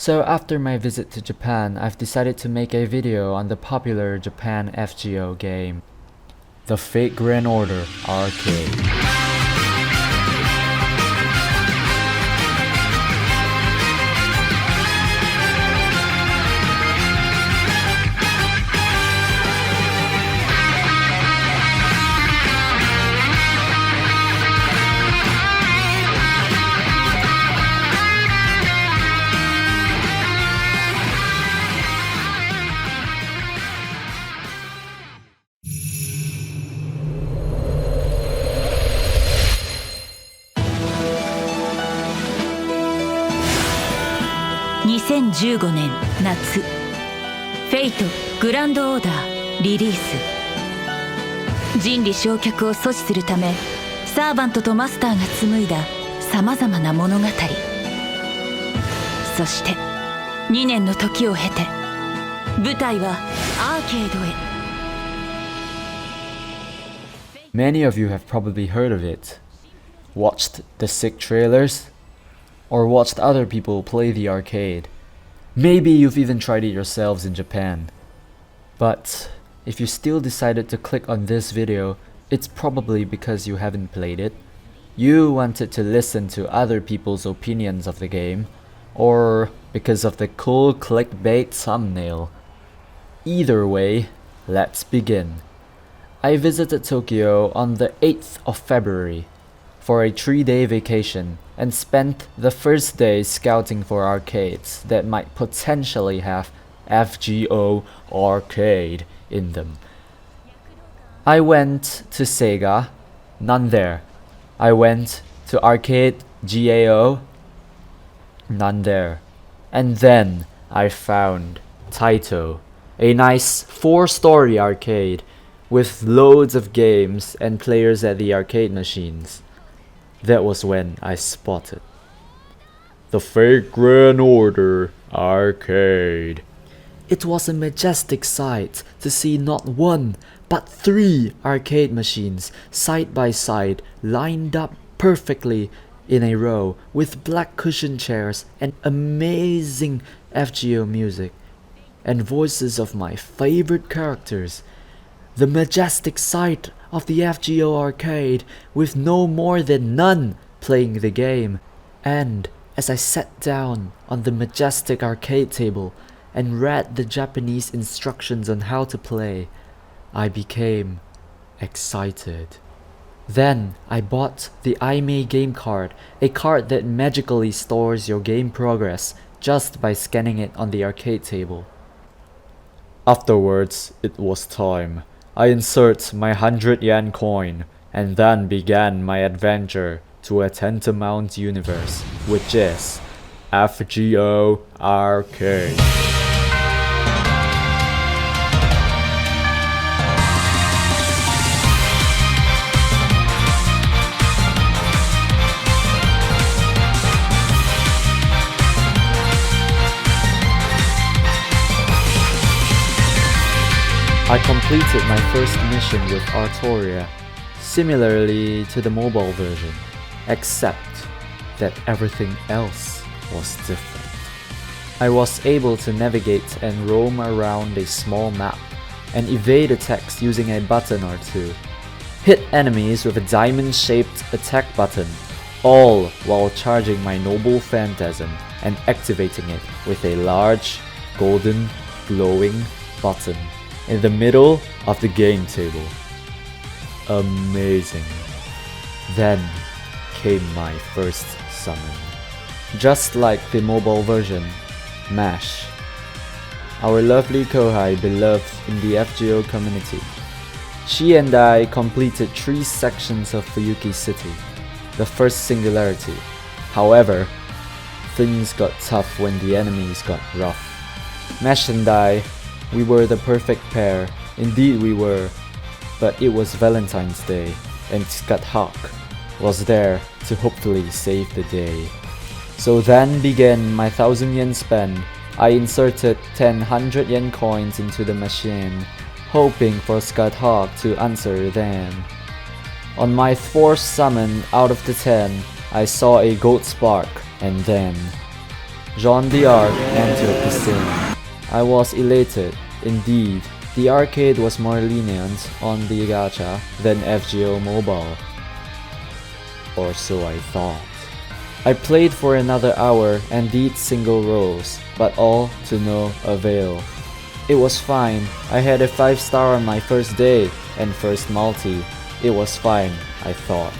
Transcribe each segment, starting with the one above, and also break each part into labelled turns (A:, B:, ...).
A: So after my visit to Japan, I've decided to make a video on the popular Japan FGO game, the Fate Grand Order Arcade.2015
B: 年夏、フェイトグランドオーダーリリース。人理焼却を阻止するためサーバントとマスターが紡いださまざまな物語。そして2年の時を経て舞台はアーケードへ。
A: Many of you have probably heard of it, watched the sick trailers, or watched other people play the arcade. Maybe you've even tried it yourselves in Japan. But if you still decided to click on this video, it's probably because you haven't played it. You wanted to listen to other people's opinions of the game, or because of the cool clickbait thumbnail. Either way, let's begin. I visited Tokyo on the 8th of February for a 3-day vacation and spent the first day scouting for arcades that might potentially have FGO Arcade in them. I went to Sega, none there. I went to Arcade GAO, none there. And then I found Taito, a nice 4-story arcade with loads of games and players at the arcade machines. That was when I spotted the Fate Grand Order Arcade. It was a majestic sight to see not one, but 3 arcade machines side by side, lined up perfectly in a row with black cushion chairs and amazing FGO music and voices of my favorite characters. The majestic sight of the FGO arcade with no more than none playing the game. And as I sat down on the majestic arcade table and read the Japanese instructions on how to play, I became excited. Then I bought the Aime game card, a card that magically stores your game progress just by scanning it on the arcade table. Afterwards, it was time. I insert my 100 yen coin and then began my adventure to a tantamount universe, which is FGO Arcade. I completed my first mission with Artoria, similarly to the mobile version, except that everything else was different. I was able to navigate and roam around a small map and evade attacks using a button or two, hit enemies with a diamond-shaped attack button, all while charging my noble phantasm and activating it with a large, golden, glowing button in the middle of the game table. Amazing. Then came my first summon. Just like the mobile version, MASH. Our lovely Kohai, beloved in the FGO community. She and I completed 3 sections of Fuyuki City, the first singularity. However, things got tough when the enemies got rough. MASH and I, we were the perfect pair, indeed we were, but it was Valentine's Day and Scott Hawk was there to hopefully save the day. So then began my 1000 yen spend. I inserted 10 100 yen coins into the machine, hoping for Scott Hawk to answer them. On my 4th summon out of the 10, I saw a gold spark and then Jean d'Arc entered the scene. I was elated. Indeed, the arcade was more lenient on the gacha than FGO Mobile. Or so I thought. I played for another hour and did single rolls, but all to no avail. It was fine. I had a 5-star on my first day and first multi. It was fine, I thought.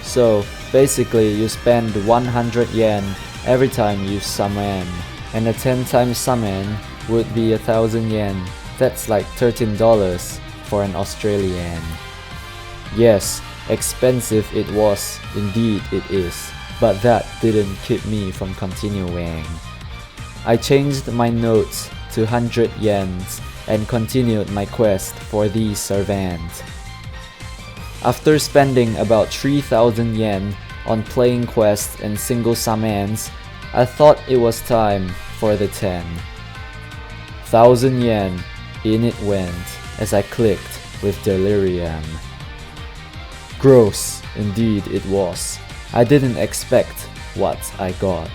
A: So, basically you spend 100 yen every time you summon, and a 10 times summon would be 1,000 yen. That's like $13 for an Australian. Yes, expensive it was, indeed it is, but that didn't keep me from continuing. I changed my notes to 100 yens and continued my quest for the servant. After spending about 3,000 yen on playing quests and single summons, I thought it was time for the 10. 1,000 yen, in it went as I clicked with delirium. Gross, indeed it was. I didn't expect what I got.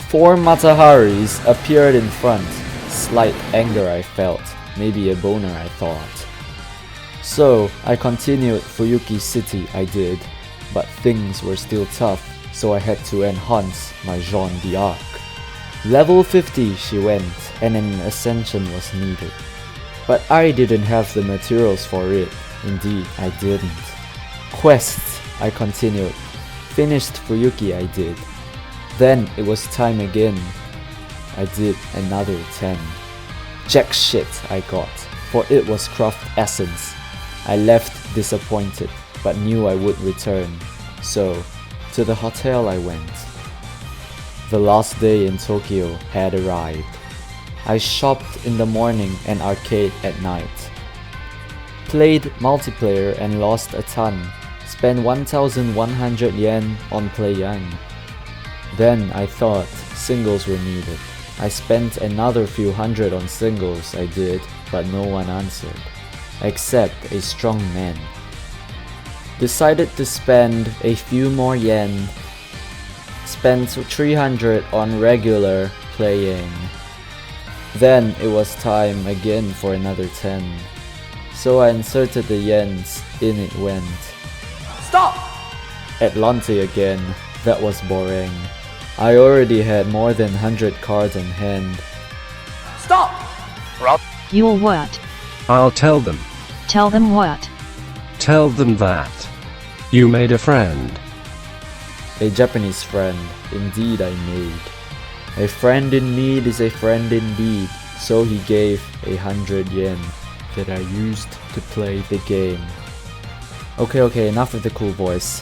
A: 4 Mataharis appeared in front. Slight anger I felt, maybe a boner I thought. So I continued Fuyuki City I did, but things were still tough, so I had to enhance my Jean d'Arc. Level 50 she went, and an ascension was needed. But I didn't have the materials for it, indeed I didn't. Quests I continued, finished Fuyuki I did. Then it was time again. I did another 10. Jack shit I got, for it was craft essence. I left disappointed, but knew I would return. So, to the hotel I went. The last day in Tokyo had arrived. I shopped in the morning and arcade at night. Played multiplayer and lost a ton. Spent 1,100 yen on playing. Then I thought singles were needed. I spent another few hundred on singles I did, but no one answered. Except a strong man. Decided to spend a few more yen. Spent 300 on regular playing. Then it was time again for another 10. So I inserted the yens, in it went.
C: Stop!
A: Atlante again, that was boring. I already had more than 100 cards in hand.
C: Stop!
D: You'll what?
E: I'll tell them.
D: Tell them what?
E: Tell them that you made a friend.
A: A Japanese friend, indeed I made. A friend in need is a friend indeed, so he gave 100 yen that I used to play the game. Okay, enough of the cool voice.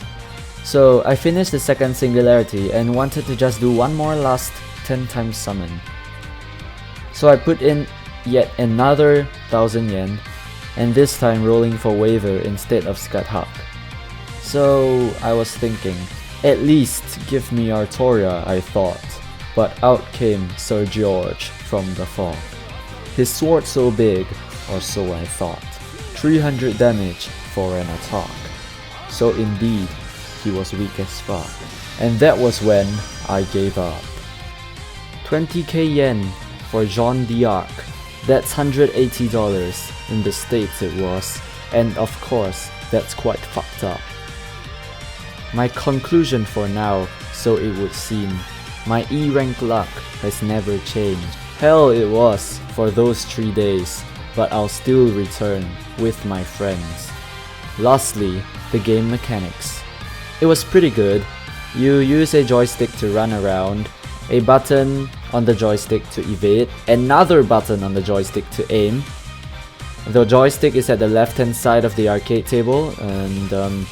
A: So I finished the second singularity and wanted to just do one more last 10 times summon. So I put in yet another 1,000 yen, and this time rolling for waiver instead of Scathach. So I was thinking, at least give me Artoria, I thought, but out came Sir George from the fog. His sword so big, or so I thought, 300 damage for an attack. So indeed, he was weak as fuck. And that was when I gave up. 20k yen for Jean d'Arc. That's $180 in the States it was, and of course, that's quite fucked up. My conclusion for now, so it would seem, my E-rank luck has never changed. Hell it was for those 3 days, but I'll still return with my friends. Lastly, the game mechanics. It was pretty good. You use a joystick to run around, a button on the joystick to evade, another button on the joystick to aim. The joystick is at the left hand side of the arcade table, and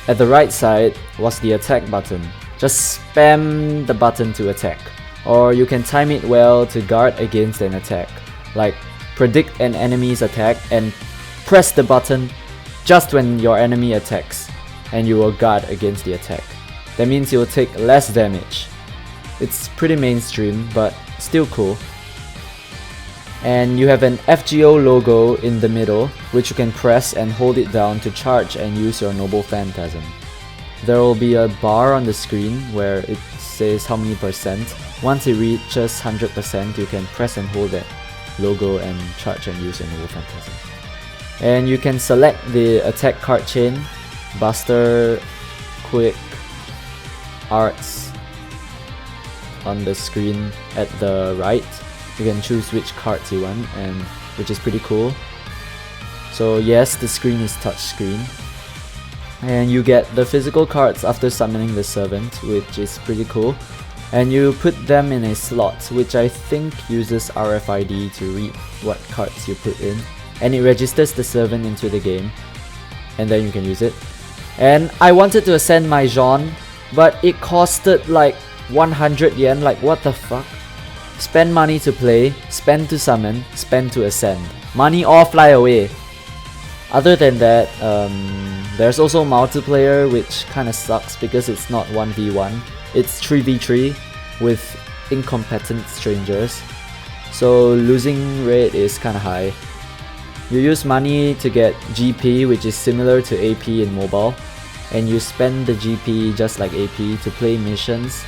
A: at the right side was the attack button. Just spam the button to attack. Or you can time it well to guard against an attack. Like predict an enemy's attack and press the button just when your enemy attacks, and you will guard against the attack. That means you will take less damage. It's pretty mainstream, but still cool. And you have an FGO logo in the middle, which you can press and hold it down to charge and use your Noble Phantasm. There will be a bar on the screen where it's says how many percent. Once it reaches 100%, you can press and hold that logo and charge and use your Noble Phantasm. And you can select the attack card chain, Buster, Quick, Arts on the screen at the right. You can choose which cards you want, and which is pretty cool. So yes, the screen is touchscreen. And you get the physical cards after summoning the servant, which is pretty cool. And you put them in a slot, which I think uses RFID to read what cards you put in. And it registers the servant into the game. And then you can use it. And I wanted to ascend my Jean, but it costed like 100 yen, like what the fuck? Spend money to play, spend to summon, spend to ascend. Money all fly away. Other than that, there's also multiplayer, which kinda sucks because it's not 1v1. It's 3v3 with incompetent strangers. So losing rate is kinda high. You use money to get GP, which is similar to AP in mobile. And you spend the GP just like AP to play missions.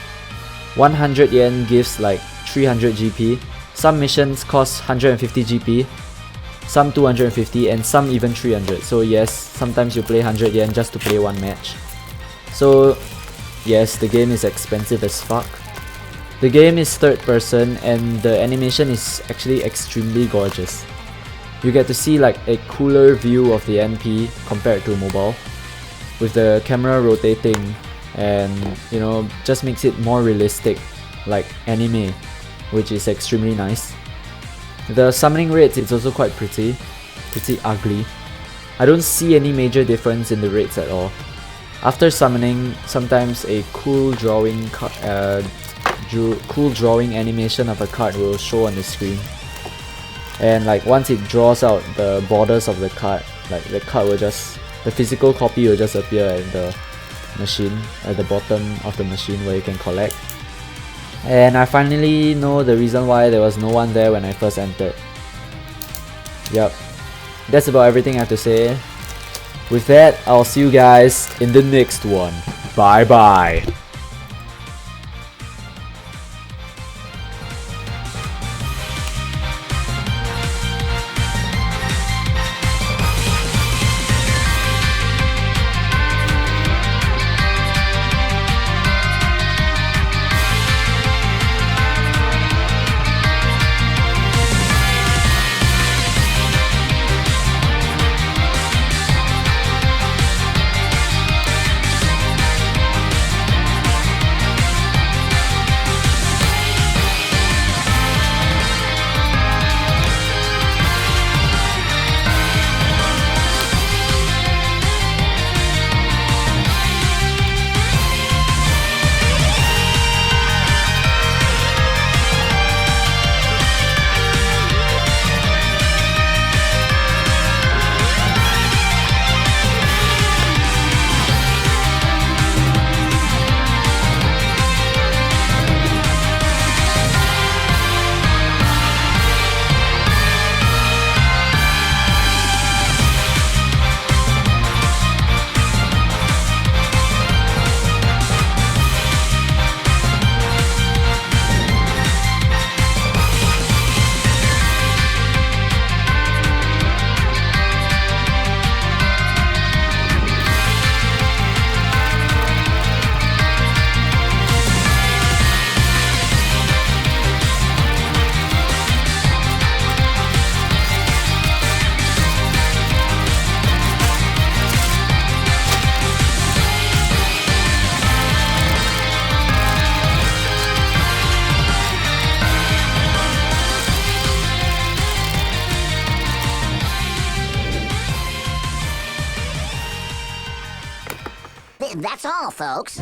A: 100 yen gives like 300 GP. Some missions cost 150 GP. Some 250 and some even 300. So yes, sometimes you play 100 yen just to play one match. So yes, the game is expensive as fuck. The game is third person and the animation is actually extremely gorgeous. You get to see like a cooler view of the NP compared to mobile, with the camera rotating, and you know, just makes it more realistic, like anime, which is extremely nice. The summoning rates is also quite pretty ugly. I don't see any major difference in the rates at all. After summoning, sometimes a cool drawing animation of a card will show on the screen. And like once it draws out the borders of the card, like the card will just, the physical copy will just appear at the machine, at the bottom of the machine where you can collect. And I finally know the reason why there was no one there when I first entered. Yup, that's about everything I have to say. With that, I'll see you guys in the next one. Bye bye.
F: That's all, folks.